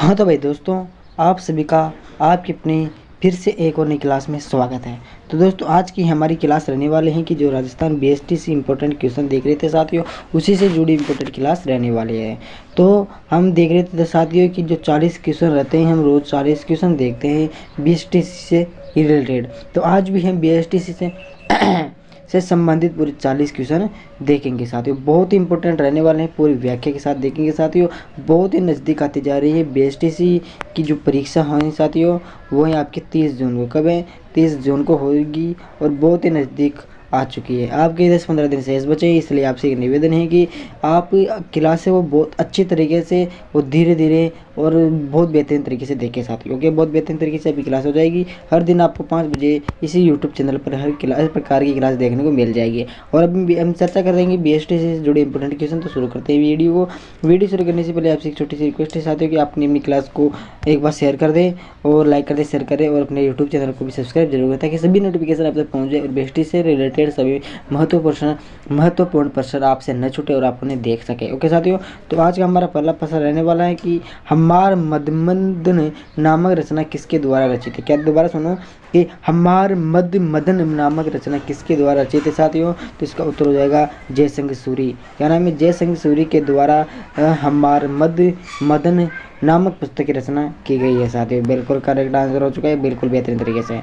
हाँ तो भाई दोस्तों, आप सभी का आपकी अपनी फिर से एक और नई क्लास में स्वागत है। तो दोस्तों, आज की हमारी क्लास रहने वाले हैं कि जो राजस्थान बीएसटीसी इंपॉर्टेंट क्वेश्चन देख रहे थे साथियों, उसी से जुड़ी इंपॉर्टेंट क्लास रहने वाली है। तो हम देख रहे थे साथियों कि जो 40 क्वेश्चन रहते हैं, हम रोज़ 40 क्वेश्चन देखते हैं बीएसटीसी से रिलेटेड। तो आज भी हम बीएसटीसी से संबंधित पूरे 40 क्वेश्चन देखेंगे साथियों। बहुत ही इंपॉर्टेंट रहने वाले हैं, पूरी व्याख्या के साथ देखेंगे साथियों। बहुत ही नज़दीक आती जा रही है बीएसटीसी की जो परीक्षा है साथियों, वो है आपकी 30 जून को। कब है? 30 जून को होगी और बहुत ही नज़दीक आ चुकी है। आपके 10-15 दिन शेष बचे हैं, इसलिए आपसे एक निवेदन है कि आप क्लास है वो बहुत अच्छी तरीके से वो धीरे धीरे और बहुत बेहतरीन तरीके से देखें साथियों, क्योंकि बहुत बेहतरीन तरीके से अभी क्लास हो जाएगी। हर दिन आपको 5 बजे इसी यूट्यूब चैनल पर हर प्रकार की क्लास देखने को मिल जाएगी। और अभी हम चर्चा कर रहेंगे बीएसटी से जुड़े इंपॉर्टेंट क्वेश्चन। तो शुरू करते हैं वीडियो को। वीडियो शुरू करने से पहले आपसे एक छोटी सी रिक्वेस्ट है साथियों कि आप अपनी क्लास को एक बार शेयर कर दें और लाइक कर दें, शेयर करें और अपने यूट्यूब चैनल को भी सब्सक्राइब जरूर करें, ताकि सभी नोटिफिकेशन आप तक पहुँच जाए और बीएसटी से रिलेटेड सभी महत्वपूर्ण प्रश्न आपसे न छूटे और आप उन्हें देख सके। ओके साथियों, तो आज का हमारा पहला प्रश्न रहने वाला है कि हमार मदमदन नामक रचना किसके द्वारा रचित है। क्या? दोबारा सुनो कि हमार मदमदन नामक रचना किसके द्वारा रचित है साथियों। तो इसका उत्तर हो जाएगा जयसिंह सूरी। क्या नाम है? जयसिंह सूरी के द्वारा हमार मदमदन नामक पुस्तक की रचना की गई है साथियों। बिल्कुल करेक्ट आंसर हो चुका है, बिल्कुल बेहतरीन तरीके से।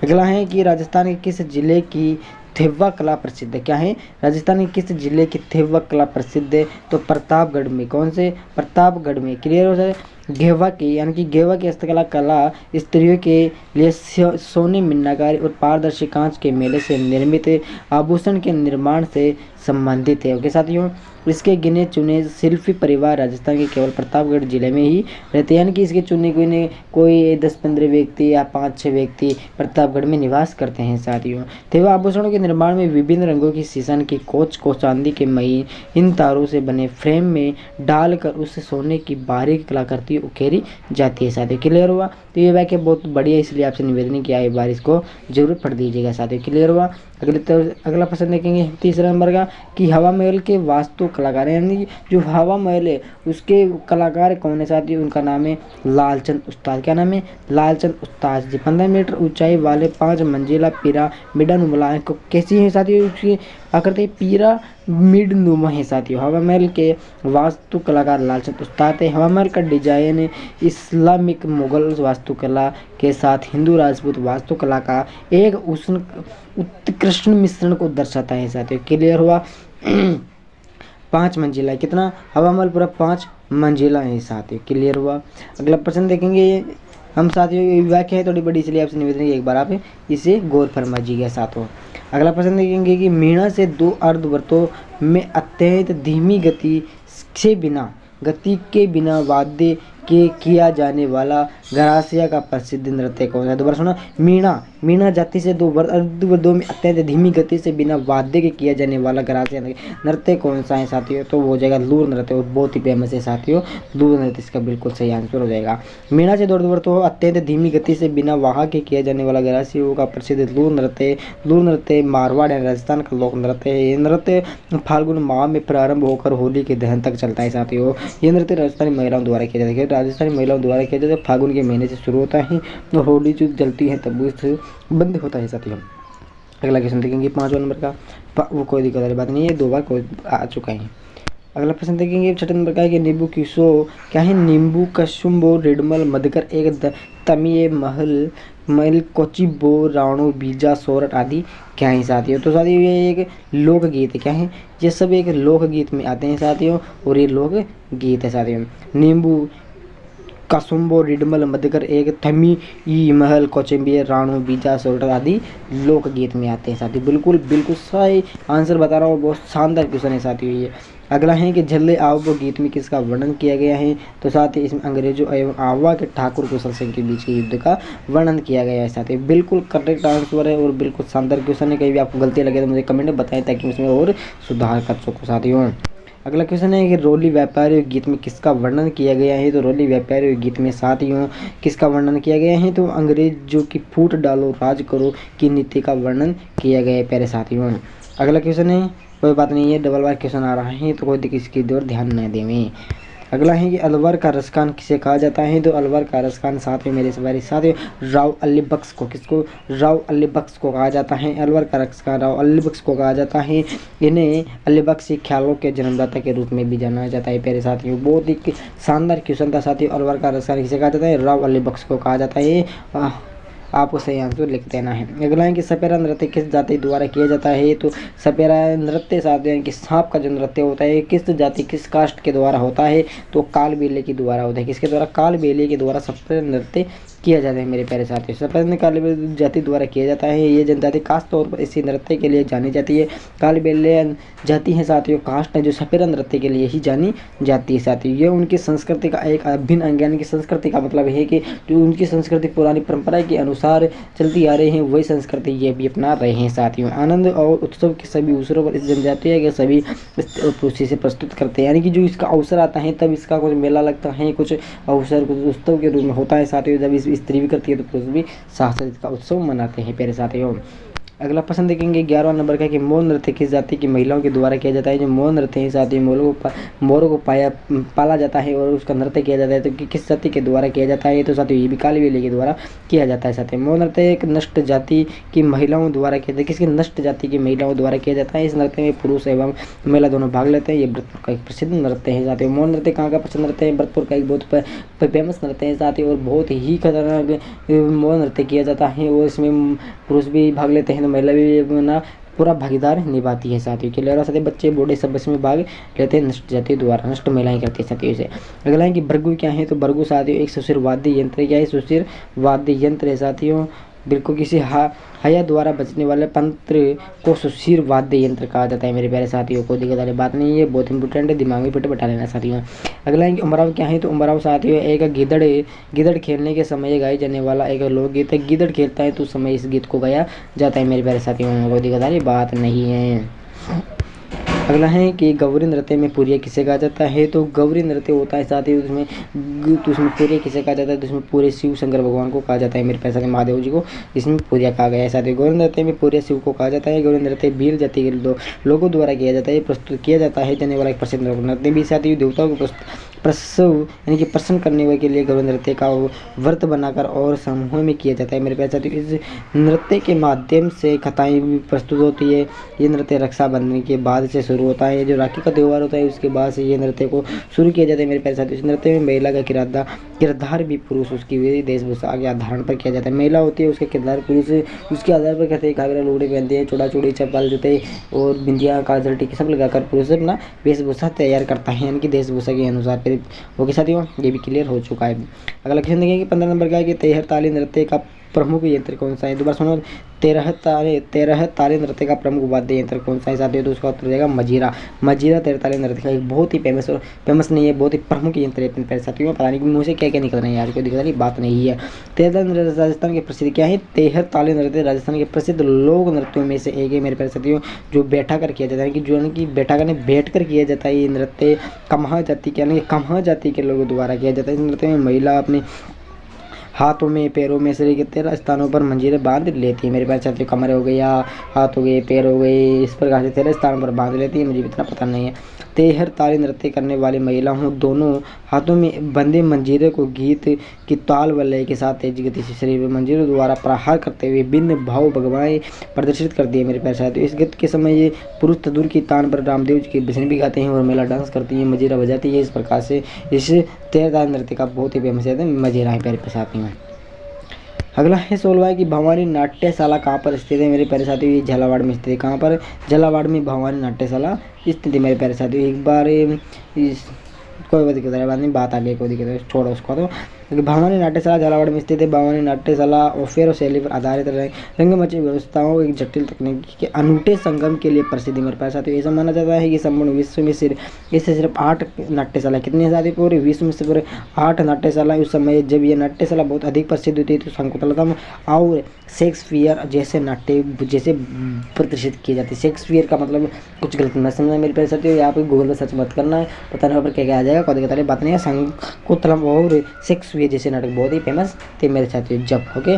अगला है कि राजस्थान के किस जिले की थेवा कला प्रसिद्ध है। क्या है? राजस्थान के किस जिले की थेवा कला प्रसिद्ध है? तो प्रतापगढ़ में। कौन से? प्रतापगढ़ में। क्लियर हो जाए। घेवा की यानी कि घेवा की हस्तकला कला स्त्रियों के लिए सोने, मीनाकारी और पारदर्शी कांच के मेले से निर्मित आभूषण के निर्माण से संबंधित है। ओके साथियों, इसके गिने चुने शिल्पी परिवार राजस्थान के केवल प्रतापगढ़ जिले में ही रहते हैं, यानी कि इसके चुने कोई 10-15 व्यक्ति या 5-6 व्यक्ति प्रतापगढ़ में निवास करते हैं साथियों। थेवा आभूषणों के निर्माण में विभिन्न रंगों की शीशम की कोच को चांदी के महीन इन तारों से बने फ्रेम में डालकर उससे सोने की बारीक कलाकृति उकेरी जाती है साथियों। क्लियर हुआ? तो ये वाक्य बहुत बढ़िया, इसलिए आपसे निवेदन किया है, बार इसको जरूर पढ़ दीजिएगा साथियों। क्लियर हुआ? अगला प्रश्न देखेंगे तीसरा नंबर का कि हवा महल के वास्तु कलाकार, यानी जो हवा महल है उसके कलाकार कौन है साथियों। उनका नाम है लालचंद उस्ताद। क्या नाम है? लालचंद उस्ताद जी। 15 मीटर ऊंचाई वाले 5 मंजिला पिरामिड नुमा कैसी है साथियों? उसकी आकृति पिरामिड नुमा है साथियों। हवा महल के वास्तु कलाकार लालचंद उस्ताद है। हवा महल का डिजाइन इस्लामिक मुगल वास्तुकला के साथ हिंदू राजपूत वास्तुकला का एक उत्कृष्ट मिश्रण को दर्शाता है साथियों। क्लियर हुआ? 5 मंजिला। कितना? हवा महल पूरा 5 मंजिला है साथियों। क्लियर हुआ? अगला प्रश्न देखेंगे हम साथियों। ये व्याख्या है थोड़ी बड़ी, इसलिए आपसे निवेदन है एक बार आप इसे गौर फरमाइएगा साथियों। अगला प्रश्न देखेंगे कि मीणा से 2 अर्धवृत्तों में अत्यंत धीमी गति के बिना वाद्य के किया जाने वाला गरासिया का प्रसिद्ध नृत्य कौन सा है? दोबारा सुना। मीणा जाति से 2 अर्धवृत्तों में अत्यंत धीमी गति से बिना वाद्य के किया जाने वाला गरासिया नृत्य कौन सा है साथियों? तो वो हो जाएगा लूर नृत्य, और बहुत ही फेमस है साथियों लूर नृत्य, इसका बिल्कुल सही आंसर हो जाएगा। मीणा से 2 अर्धवृत्तों अत्यंत धीमी गति से बिना वाह के किया जाने वाला गरासियों का प्रसिद्ध लूर नृत्य मारवाड़ या राजस्थान का लोक नृत्य है। ये नृत्य फाल्गुन माह में प्रारंभ होकर होली के दहन तक चलता है साथियों। ये नृत्य राजस्थानी महिलाओं द्वारा किया जाता है। राजस्थानी महिलाओं द्वारा किया जाता है। फाल्गुन के महीने से शुरू होता है और होली जो जलती है तब उससे बंद होता है साथियों। अगला क्वेश्चन देखेंगे 5वां नंबर का। वो कोई दिक्कत वाली बात नहीं है, 2 बार कोई आ चुका है। अगला प्रश्न देखेंगे 6 नंबर का है कि नींबू किसो क्या है? नींबू कशुम्बो रिडमल मधुकर एक तमिये महल कोचिबो राणो बीजा सोरठ आदि क्या है साथियों? तो साथियों ये एक लोकगीत है। क्या है? ये सब एक लोकगीत में आते हैं साथियों, और ये लोकगीत है साथियों। नींबू कसुम्बो रिडमल मधुकर एक थमी ई महल कोचिम्बे राणो बीजा सोरठ आदि लोकगीत में आते हैं साथियों। बिल्कुल सही आंसर बता रहा हूँ, बहुत शानदार क्वेश्चन है साथियों ये। अगला है कि झल्ले आवो गीत में किसका वर्णन किया गया है? तो साथ ही इसमें अंग्रेजों एवं आवा के ठाकुर कुशल सिंह के बीच के युद्ध का वर्णन किया गया है साथियों। बिल्कुल करेक्ट आंसर है और बिल्कुल शानदार क्वेश्चन है। कहीं भी आपको गलती लगे तो मुझे कमेंट में बताएं, ताकि उसमें और सुधार कर सको साथियों। अगला क्वेश्चन है कि रोली व्यापारी गीत में किसका वर्णन किया गया है? तो रोली व्यापारी गीत में साथियों किसका वर्णन किया गया है? तो अंग्रेजों की फूट डालो राज करो की नीति का वर्णन किया गया है प्यारे साथियों। अगला क्वेश्चन है, कोई बात नहीं है, डबल बार क्वेश्चन आ रहा है तो कोई दिक्कत, इसकी ओर ध्यान न देवें। अगला है कि अलवर का रसखान किसे कहा जाता है। तो अलवर का रसखान साथियों मेरे सवारी साथियों राव अली बख्श को, किसको, राव अली बख्श को कहा जाता है। अलवर का रसखान राव अली बख्श को कहा जाता है। इन्हें अली बख्श ख्यालों के जन्मदाता के रूप में भी जाना जाता है प्यारे साथियों। बहुत ही शानदार क्वेश्चन था साथियों। अलवर का रसखान किसे कहा जाता है, राव अली बख्श को कहा जाता है। आपको सही आंसर लिख देना है। अगला है कि सपेरा नृत्य किस जाति द्वारा किया जाता है। तो सपेरा नृत्य साथियों कि सांप का जो नृत्य होता है किस जाति किस कास्ट के द्वारा होता है। तो कालबेलिया के द्वारा होता है। किसके द्वारा, कालबेलिया के द्वारा सपेरा नृत्य किया जाता है मेरे प्यारे साथियों। सपेरा कालबेलिया जाति द्वारा किया जाता है। ये जनजाति खास तौर पर इसी नृत्य के लिए जानी जाती है। कालबेलिया जाति है साथियों, कास्ट है जो सपेरा नृत्य के लिए ही जानी जाती है साथियों। ये उनकी संस्कृति का एक अभिन्न अंग, यानी कि संस्कृति का मतलब है कि जो उनकी संस्कृति पुरानी परंपरा के अनुसार चलती आ रही हैं वही संस्कृति ये भी अपना रहे हैं साथियों। आनंद और उत्सव के सभी अवसरों पर इस जनजातीय के सभी खुशी से प्रस्तुत करते हैं, यानी कि जो इसका अवसर आता है तब इसका कुछ मेला लगता है, कुछ अवसर कुछ उत्सव के रूप में होता है साथियों। जब इस स्त्री भी करती है तो पुरुष भी साथ साथ इसका उत्सव मनाते हैं प्यारे साथियों। अगला प्रश्न देखेंगे 11वां नंबर का कि मोर नृत्य किस जाति की महिलाओं के द्वारा किया जाता है। जो मोर नृत्य है साथ ही मोरों को पाला जाता है और उसका नृत्य किया जाता है। तो किस जाति के द्वारा किया जाता है। तो साथियों ये भी कालबेलिया के द्वारा किया जाता है साथियों। मोर नृत्य एक नष्ट जाति की महिलाओं द्वारा किया जाता है। किसकी, नष्ट जाति की महिलाओं द्वारा किया जाता है। इस नृत्य में पुरुष एवं महिला दोनों भाग लेते हैं। ये भरतपुर का एक प्रसिद्ध नृत्य है साथियों। मोर नृत्य कहाँ का प्रसिद्ध नृत्य है, भरतपुर का एक बहुत फेमस नृत्य है साथियों। और बहुत ही खतरनाक मोर नृत्य किया जाता है और इसमें पुरुष भी भाग लेते हैं तो महिला भी पूरा भागीदार निभाती है साथियों के लिए। और साथ बच्चे बूढ़े सब इसमें भाग लेते हैं नष्ट जाति द्वारा, नष्ट महिलाएं करती है साथियों से। अगला है कि भृगु क्या है। तो भृगु साथियों एक सुशीर वाद्य यंत्र, क्या है, सुशीर वाद्य यंत्र है साथियों। बिल्कुल किसी हया द्वारा बजने वाले तंत्र को सुशीर वाद्य यंत्र कहा जाता है मेरे प्यारे साथियों। को दिक्कत वाली बात नहीं है, बहुत इंपॉर्टेंट है, दिमाग में बैठा लेना साथियों। अगला है कि उमराव क्या है। तो उमराव साथियों एक गिदड़ खेलने के समय गाए जाने वाला एक लोकगीत है। गिदड़ खेलता है तो उस समय इस गीत को गाया जाता है मेरे प्यारे साथियों। को दिक्कत वाली बात नहीं है। अगला है कि गौरी नृत्य में पूरिया किसे कहा जाता है। तो गौरी नृत्य होता है साथ ही उसमें पूरिया किसे कहा जाता है। तो उसमें पूरे शिव शंकर भगवान को कहा जाता है मेरे पैसा महादेव जी को, इसमें पूरिया कहा गया है साथ ही। गौरी नृत्य में पूरे शिव को कहा जाता है। गौरी नृत्य भील जाति के लोगों द्वारा किया जाता है, प्रस्तुत किया जाता है जाने वाला एक प्रसिद्ध नृत्य भी साथ ही। देवताओं को प्रसव यानी कि प्रसन्न करने के लिए गौरी नृत्य का व्रत बनाकर और समूह में किया जाता है मेरे प्यारे साथियों। इस नृत्य के माध्यम से कथाएं भी प्रस्तुत होती है। ये नृत्य रक्षाबंधन के बाद से शुरू होता है। जो राखी का त्यौहार होता है उसके बाद से ये नृत्य को शुरू किया जाता है मेरे प्यारे साथियों। इस नृत्य में महिला का किरदार भी पुरुष उसकी वेशभूषा के आधार पर किया जाता है। महिला होती है उसका किरदार पुरुष उसके आधार पर कहते हैं घाघरा लुगड़ी पहनते हैं, चौड़ा चूड़ी चप्पल जूते और बिंदिया काजल टीके सब लगाकर पुरुष अपना वेशभूषा तैयार करता है, यानी कि वेशभूषा के अनुसार। ओके साथियों ये भी क्लियर हो चुका है। अगला क्वेश्चन देखेंगे 15 नंबर का है कि तेहर ताली नृत्य का प्रमुख यंत्र कौन सा है। दोबारा सुनो, तेरह ताली नृत्य का प्रमुख वाद्य यंत्र कौन सा है साथियों। तो उसका उत्तर हो जाएगा मजीरा। मजीरा 13 ताली नृत्य का एक बहुत ही फेमस नहीं है, बहुत ही प्रमुख यंत्र है अपने साथियों। पता नहीं कि मुँह से क्या क्या निकल रहा है यार, कोई दिक्कत वाली बात नहीं है। तेरह ताली नृत्य राजस्थान के प्रसिद्ध क्या है। तेहर ताली नृत्य राजस्थान के प्रसिद्ध लोक नृत्यों में से एक है मेरे प्यारे साथियों, जो बैठा कर किया जाता है, कि जो कि बैठा कर बैठ कर किया जाता है। ये नृत्य कम्हा जाति के यानी कम्हा जाति के लोगों द्वारा किया जाता है। इस नृत्य में महिला अपने हाथों में पैरों में शरीर के 13 स्थानों पर मंजीरें बांध लेती है मेरे पास साथियों। कमर हो गया, हाथ हो गए, पैर हो गए, इस प्रकार से 13 स्थानों पर बांध लेती है। मुझे इतना पता नहीं है। तेहर ताली नृत्य करने वाली महिलाओं दोनों हाथों में बंधे मंजीरे को गीत की ताल व लय के साथ तेज गति से शरीर में मंजीरों द्वारा प्रहार करते हुए भिन्न भाव भगवाएं प्रदर्शित करती है मेरे प्यारे साथियों। इस गीत के समय ये पुरुष तदुर की तान पर रामदेव जी की भजन भी गाते हैं और महिला डांस करती है, मजीरा बजाती है। इस प्रकार से इस तेहर ताली नृत्य का बहुत ही फेमस है मजीरा है प्यारे साथियों। अगला है 16वां कि भवानी नाट्यशाला कहाँ पर स्थित है मेरे प्यारे साथियों। ये झालावाड़ में स्थित है। कहाँ पर, झालावाड़ में भवानी नाट्यशाला स्थित है मेरे प्यारे साथियों। एक बार इस कोई दिक्कत नहीं, बात आ गई, कोई दिक्कत छोड़ो उसको। तो भवानी नाट्यशाला झालावाड़ में स्थित है। भवानी नाट्यशाला ऑफेयर और शैली पर आधारित रंगमंच व्यवस्थाओं एक जटिल तकनीक के अनूठे संगम के लिए प्रसिद्ध है मेरे पास साथियों। ऐसा माना जाता है कि संपूर्ण विश्व में सिर्फ 8 नाट्यशाला कितने साथी पूरे विश्व में सिर्फ 8 नाट्यशाला। उस समय जब ये नाट्यशाला बहुत अधिक प्रसिद्ध होती है तो शंकुतलम और शेक्सपियर जैसे नाट्य जैसे प्रदर्शित किए जाते हैं। शेक्सपियर का मतलब कुछ गलत मत समझना मेरे प्यारे साथियों, यहाँ पे गूगल पर सर्च मत करना, पता नहीं पर क्या क्या आ जाएगा, कोई दिक्कत वाली बात नहीं है। शंकुतलम और शेक्सपियर जैसे नाटक बहुत ही फेमस थे मेरे साथियों जब। ओके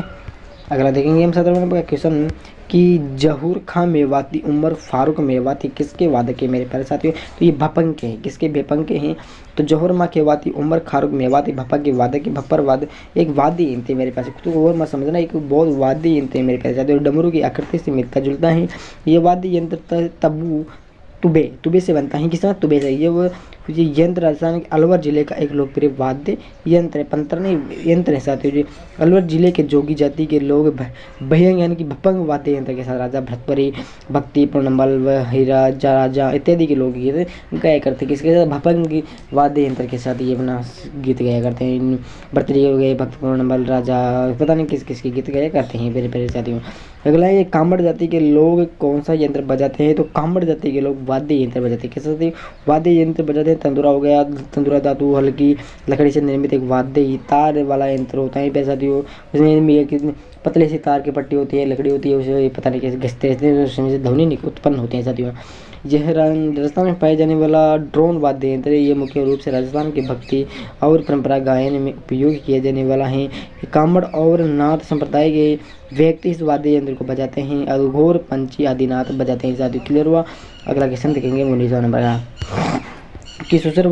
अगला देखेंगे हम 17 नंबर का क्वेश्चन कि जहूर खां मेवाती उमर फारूक मेवाती किसके वादे के मेरे प्यारे साथियों? तो ये भपंग के हैं। किसके? भपंग के हैं। तो जहूर माँ मेवाती उमर फारूक मेवाती भपंग के वादे के भप्पर वाद एक वाद्य यंत्र मेरे पास, तो और मत समझना, एक बहुत वाद्य यंत्र मेरे प्यारे साथियों। डमरू की आकृति से मिलता जुलता है ये वाद्य यंत्र। तबू तुबे से बनता है। किस तरह? तुबे से। ये यंत्र राजस्थान के अलवर जिले का एक लोकप्रिय वाद्य यंत्र है। पंतरनी यंत्र है साथियों जी। अलवर जिले के जोगी जाति के लोग भयंग यानी कि भपंग वाद्य यंत्र के साथ राजा भरतपुरी, भक्ति पूर्णमल व हीरा राजा इत्यादि के लोग गीत गाया करते। किसके साथ? भपंग वाद्य यंत्र के साथ ये अपना गीत गाया करते हैं। भरतपुरी हो गए, भक्ति पूर्णमल राजा, पता नहीं किस किस के गीत गाया करते हैं मेरे प्यारे साथियों। अगला है, कांबड़ जाति के लोग कौन सा यंत्र बजाते हैं? तो कांबड़ जाति के लोग वाद्य यंत्र बजाते हैं। किस वाद्य यंत्र बजाते हैं? तंदुरा हो गया। तंदुरा धातु हल्की लकड़ी से निर्मित एक वाद्य तार वाला यंत्र होता है प्यारे साथियों। उसमें पतले सी तार की पट्टी होती है, लकड़ी होती है, उसे पता नहीं कैसे घिसते रहते हैं, उसमें से ध्वनि उत्पन्न होती है साथियों। यह राजस्थान में पाए जाने वाला ड्रोन वाद्य यंत्र, ये मुख्य रूप से राजस्थान के भक्ति और परंपरा गायन में उपयोग किया जाने वाला है। कांबड़ और नाथ संप्रदाय के व्यक्ति इस वाद्य यंत्र को बजाते हैं। अघोर, पंची आदि नाथ बजाते हैं साथियों। क्लियर हुआ? अगला क्वेश्चन देखेंगे 19 नंबर का कि सुशीर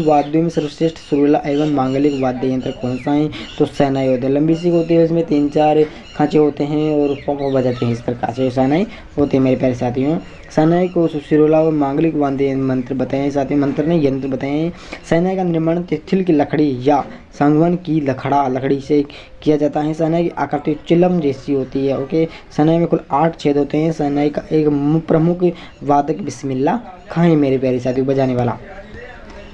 वाद्यों में सर्वश्रेष्ठ सुरीला एवं मांगलिक वाद्य यंत्र कौन सा है? तो शहनाई होते हैं। लंबी सी होती है, उसमें 3-4 खांचे होते हैं और पॉप बजाते हैं इस प्रकार से शहनाई होती है मेरे प्यारे साथियों। शहनाई को सुशीला और मांगलिक वाद्य मंत्र बताए साथियों। मंत्र ने यंत्र बताए। शहनाई का निर्माण तिथिल की लकड़ी या सांगवान की लकड़ी से किया जाता है। शहनाई की आकृति चिलम जैसी होती है। ओके, शहनाई में कुल 8 छेद होते हैं। शहनाई का एक प्रमुख वादक बिस्मिल्लाह खां है मेरे प्यारे साथियों बजाने वाला।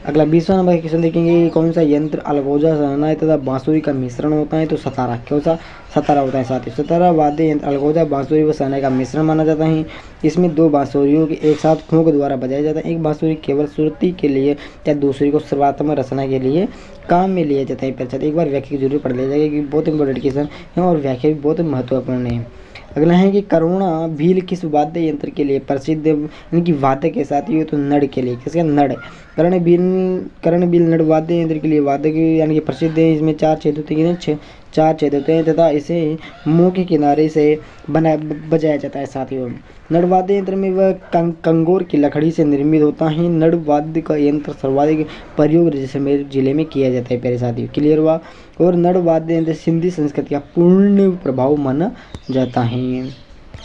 अगला 20वां नंबर क्वेश्चन देखेंगे, कौन सा यंत्र अलगोजा, शहनाई तथा बांसुरी का मिश्रण होता है? तो सतारा। कौन सा? सतारा होता है साथियों। सतारा वाद्य यंत्र अलगोजा, बांसुरी व शहनाई का मिश्रण माना जाता है। इसमें 2 बांसुरियों के एक साथ फूंक द्वारा बजाया जाता है। एक बांसुरी केवल श्रुति के लिए या दूसरी को सर्वात्मक रचना के लिए काम में लिया जाता है। एक बार व्याख्या की जरूरत पड़ लिया जाएगी, बहुत इंपॉर्टेंट क्वेश्चन है और व्याख्या भी बहुत महत्वपूर्ण है। अगला है कि करुणा भील किस वाद्य यंत्र के लिए प्रसिद्ध? इनकी वाद्य के साथ ही हो तो नड़ के लिए। किसका? नड़। कर्ण भील नड़ वाद्य यंत्र के लिए वाद्य यानी कि प्रसिद्ध है। इसमें 4 छेद होते हैं, 4 छेद होते हैं तथा इसे मुंह के किनारे से बजाया जाता है साथियों। नड़ वाद्य यंत्र में वह कंगोर की लकड़ी से निर्मित होता है। नड़ वाद्य का यंत्र सर्वाधिक प्रयोग जैसलमेर जिले में किया जाता है प्यारे साथियों। क्लियर हुआ? और नड़ वाद्य यंत्र सिंधी संस्कृति का पूर्ण प्रभाव माना जाता है।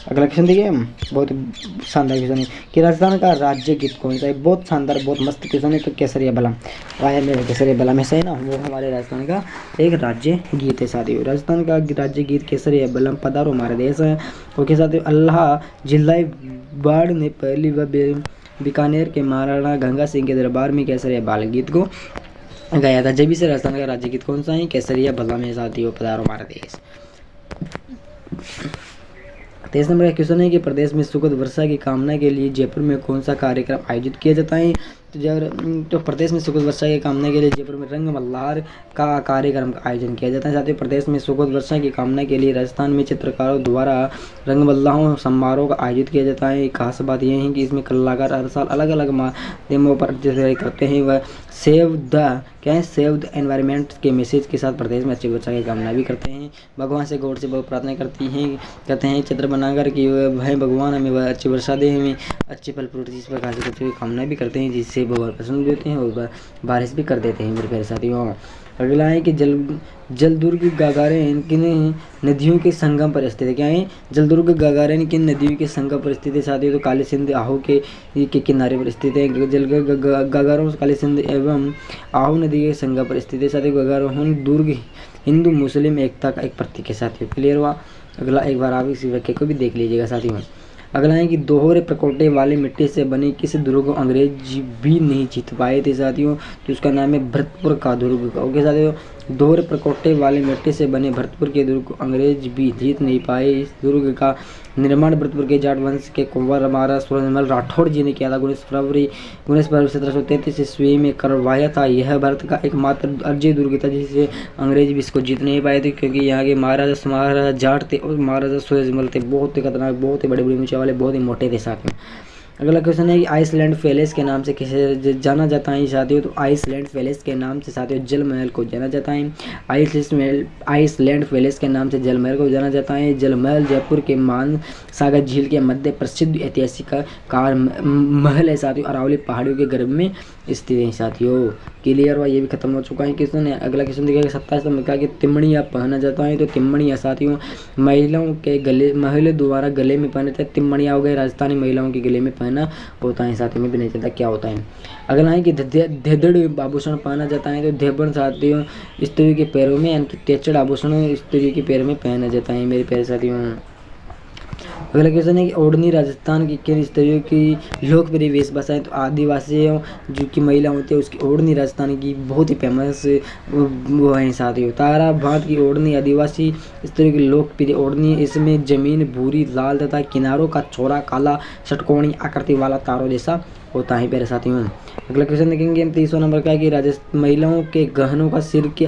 अगला क्वेश्चन देखिए, बहुत शानदार क्वेश्चन है कि राजस्थान का राज्य गीत कौन सा है? बहुत शानदार, बहुत मस्त क्वेश्चन है। तो केसरिया बलम, वाया में केसरिया बलम में से है ना, वो हमारे राजस्थान का एक राज्य गीत है साथियों। राजस्थान का राज्य गीत केसरिया बलम पधारो हमारे देश है। ओके साथियों, अल्लाह जिला बाढ़ ने पहली व बीकानेर के महाराणा गंगा सिंह के दरबार में केसरिया बाल गीत को गाया था। जब से राजस्थान का राज्य गीत कौन सा है? केसरिया बलम है साथियों, पधारो हमारा देश। 23 नंबर का क्वेश्चन है कि प्रदेश में सुखद वर्षा की कामना के लिए जयपुर में कौन सा कार्यक्रम आयोजित किया जाता है? तो प्रदेश में सुखद वर्षा की कामना के लिए जयपुर में रंग मल्हार का कार्यक्रम का आयोजन किया जाता है। साथ ही प्रदेश में सुखद वर्षा की कामना के लिए राजस्थान में चित्रकारों द्वारा रंग मल्लाहों समारोह का आयोजित किया जाता है। खास बात यह है कि इसमें कलाकार हर साल अलग अलग माध्यमों पर करते हैं। वह सेव द एनवायरनमेंट के मैसेज के साथ प्रदेश में अच्छी वर्षा की कामना भी करते हैं। भगवान से गौर से बहुत प्रार्थना करते हैं चित्र बनाकर कि वह भगवान हमें वह अच्छी वर्षा दे, हमें अच्छे फल फ्रूट इस प्रकार से करते हुए कामना भी करते हैं, जिससे भगवान प्रसन्न भी होते हैं और बारिश भी कर देते हैं मेरे प्यारे साथियों। अगला है कि जलदुर्ग गागारेन किन नदियों के संगम पर स्थित है? क्या है? जलदुर्ग गागारेन किन नदियों के संगम पर स्थित है साथियों? तो काली सिंध आहू के किनारे पर स्थित है। गागारोन काली सिंध एवं आहू नदी के संगम पर स्थित है साथियों। गागारोन दुर्ग हिंदू मुस्लिम एकता का एक प्रतीक है साथियों। क्लियर हुआ? अगला एक बार आप इस वाक्य को भी देख लीजिएगा साथियों। अगला है कि दोहरे प्रकोटे वाले मिट्टी से बने किस दुर्ग को अंग्रेज भी नहीं जीत पाए थे साथियों? तो उसका नाम है भरतपुर का दुर्ग। ओके साथियों, दोहरे प्रकोटे वाले मिट्टी से बने भरतपुर के दुर्ग को अंग्रेज भी जीत नहीं पाए। इस दुर्ग का निर्माण भरतपुर के जाट वंश के कुंवर महाराज सूरजमल राठौड़ जी ने किया था। 19 फरवरी 1733 ईस्वी में करवाया था। यह भारत का एकमात्र अजय दुर्ग था जिसे अंग्रेज भी इसको जीत नहीं पाए थे, क्योंकि यहाँ के महाराजा जाट थे और महाराजा सूरजमल थे। बहुत ही खतरनाक, बहुत ही बड़े ऊंचे वाले, बहुत ही मोटे थे साथियों। अगला क्वेश्चन है कि आइसलैंड पैलेस के नाम से किसे जाना जाता है साथियों। तो आइसलैंड पैलेस के नाम से साथियों जल महल को जाना जाता है। आइसलैंड पैलेस के नाम से जल महल को जाना जाता है। जल महल जयपुर के मानसागर झील के मध्य प्रसिद्ध ऐतिहासिक कार महल है साथियों, अरावली पहाड़ियों के गर्भ में स्थित है साथियों। क्लियर हुआ, ये भी खत्म हो चुका है क्वेश्चन। अगला क्वेश्चन देखिएगा 27 नंबर का कि तिमणिया पहना जाता है। तो तिमणिया साथियों महिलाओं के गले, महिला द्वारा गले में पहने जाते हैं। तिमणिया हो गए राजस्थानी महिलाओं के गले में पहना होता है साथियों, में भी नहीं चलता क्या होता है। अगला है कि धेदड़ आभूषण पहना जाता है। तो धेबड़ साथियों स्त्री के पैरों में, यानी कि तेचड़ आभूषण स्त्री के पैर में पहना जाता है मेरे प्यारे साथियों। अगला क्वेश्चन है कि ओढ़नी राजस्थान की किन स्त्रियों की लोकप्रिय वेशभूषा है। तो आदिवासियों जो की महिला होती है उसकी ओढ़नी राजस्थान की बहुत ही फेमस वो है साथियों। तारा भात की ओढ़नी आदिवासी स्त्रियों की लोकप्रिय ओढ़नी, इसमें जमीन भूरी लाल तथा किनारों का चौड़ा काला षटकोणी आकृति वाला तारों जैसा होता है प्यारे साथियों। अगला क्वेश्चन देखेंगे हम 30वां नंबर का है कि राजस्थान महिलाओं के गहनों का सिर के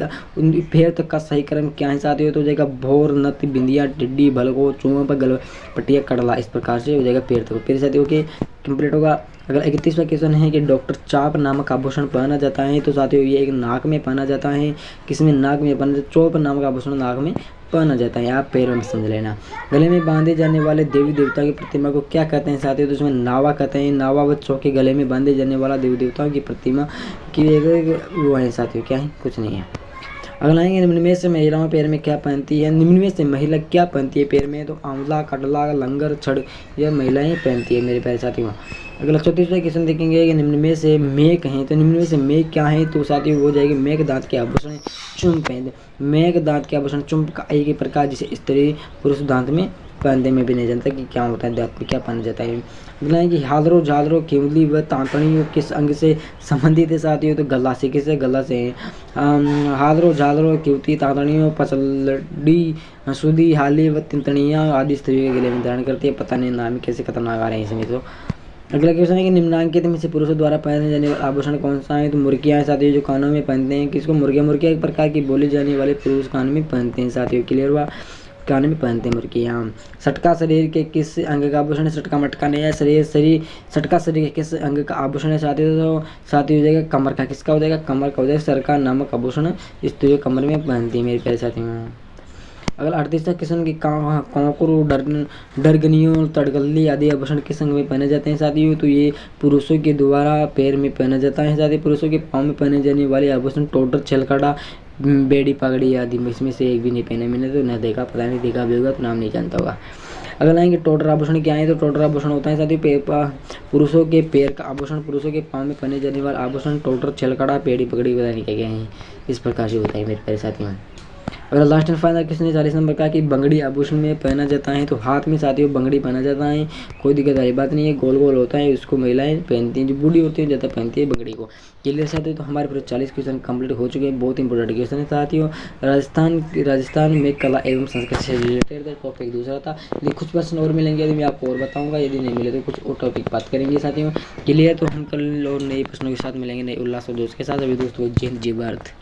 पैर तक का सही क्रम क्या है साथियों। तो हो जाएगा भोर, नथ, बिंदिया, टिड्डी, भलको, चूमा, गल पटिया, कड़ला, इस प्रकार से हो जाएगा पैर तक। फिर साथियों के कंप्लीट होगा। अगर 31वां क्वेश्चन है कि डॉक्टर चाप नामक आभूषण पहना जाता है। तो साथियों ये एक नाक में पहना जाता है। किसमें? नाक में पहना जाता है। चौप नामक आभूषण नाक में पहना जाता है, आप पैरों में समझ लेना। गले में बांधे जाने वाले देवी देवता की प्रतिमा को क्या कहते हैं साथियों। तो उसमें नावा कहते हैं। नावा बच्चों के गले में बांधे जाने वाला देवी देवताओं की प्रतिमा की वो है साथियों, क्या है? कुछ नहीं है। अगला है निम्न में से महिलाओं पैर में क्या पहनती है। निम्न में से महिला क्या पहनती है पैर में। तो आंवला, कटला, लंगर, छड़ यह महिलाएं पहनती है मेरे प्यारे साथियों। अगला 34वां क्वेश्चन देखेंगे कि निम्न में से मेघ हैं। तो निम्न में से मेघ क्या है। तो साथियों हो जाएगी मेघ दांत के आभूषण चुंब पहनते। मेघ दांत के आभूषण चुंब का एक ही प्रकार जिसे स्त्री पुरुष दांत में पहनते में भी नहीं जानता कि क्या होता है, दांत में क्या पहना जाता है। अगला है कि हादरो, झादरो, केवली व तांतणियों किस अंग से संबंधित है साथियों। तो गला से। किससे? गला से। हादरो, झादरो, केवती, तांतणियों, पचलड़ी, सुदी, हाली व तिंतणियाँ आदि स्त्रियों के गले में धारण करती है। पता नहीं नाम कैसे खतरनाक आ रहे हैं इसमें। तो अगला क्वेश्चन है कि निम्नांकित में से पुरुषों द्वारा पहने जाने वाला आभूषण कौन सा है। तो मुर्गियाँ साथियों जो कानों में पहनते हैं। किसको? मुर्गियाँ। मुर्गियाँ एक प्रकार की बोली जाने वाले पुरुष कान में पहनते हैं साथियों। क्लियर हुआ, कान में पहनते हैं मुर्गियाँ। सटका शरीर के किस अंग का आभूषण है। सटका मटका नहीं है, शरीर सटका शरीर के किस अंग का आभूषण है साथियों। तो साथियों हो जाएगा कमर का। किसका हो जाएगा? कमर का हो जाएगा। सरका नामक आभूषण स्त्रियों कमर में पहनती है मेरे प्यारे साथियों। अगला 38वां क्वेश्चन की कांकुरु, डरगनियों, तड़गल्ली आदि आभूषण किस अंग में पहने जाते हैं साथियों। तो ये पुरुषों के द्वारा पैर में पहना जाता है साथियों। पुरुषों के पाँव में पहने जाने वाले आभूषण टोटर, छलकड़ा, बेड़ी, पगड़ी आदि इसमें से एक भी नहीं पहने मैंने तो न देखा, पता नहीं देखा भी होगा तो नाम नहीं जानता होगा। अगला आएंगे टोटर आभूषण क्या है। तो टोटर आभूषण होता है साथियों पुरुषों के पैर का आभूषण, पुरुषों के पाँव में पहने जाने वाला आभूषण टोटर, छलकड़ा, बेड़ी, पगड़ी पता नहीं क्या है, इस प्रकार से होता है मेरे प्यारे साथियों। अगर last and final question 40 number का कि बंगड़ी आभूषण में पहना जाता है। तो हाथ में साथियों बंगड़ी पहना जाता है, कोई दिक्कत वाली बात नहीं है। गोल गोल होता है, उसको महिलाएं पहनती हैं, जो बूढ़ी होती है ज़्यादा पहनती है बंगड़ी को। क्लियर साथियों, तो हमारे पूरे 40 क्वेश्चन कंप्लीट हो चुके हैं। बहुत इंपॉर्टेंट क्वेश्चन है साथियों। राजस्थान में कला एवं संस्कृति से रिलेटेड टॉपिक दूसरा था। यदि कुछ प्रश्न और मिलेंगे यदि मैं आपको और बताऊंगा, यदि नहीं मिले तो कुछ और टॉपिक बात करेंगे साथियों। क्लियर, तो हम कल और नए प्रश्नों के साथ मिलेंगे, नए उल्लास और दोस्त के साथ। अभी दोस्तों जय हिंद, जय भारत।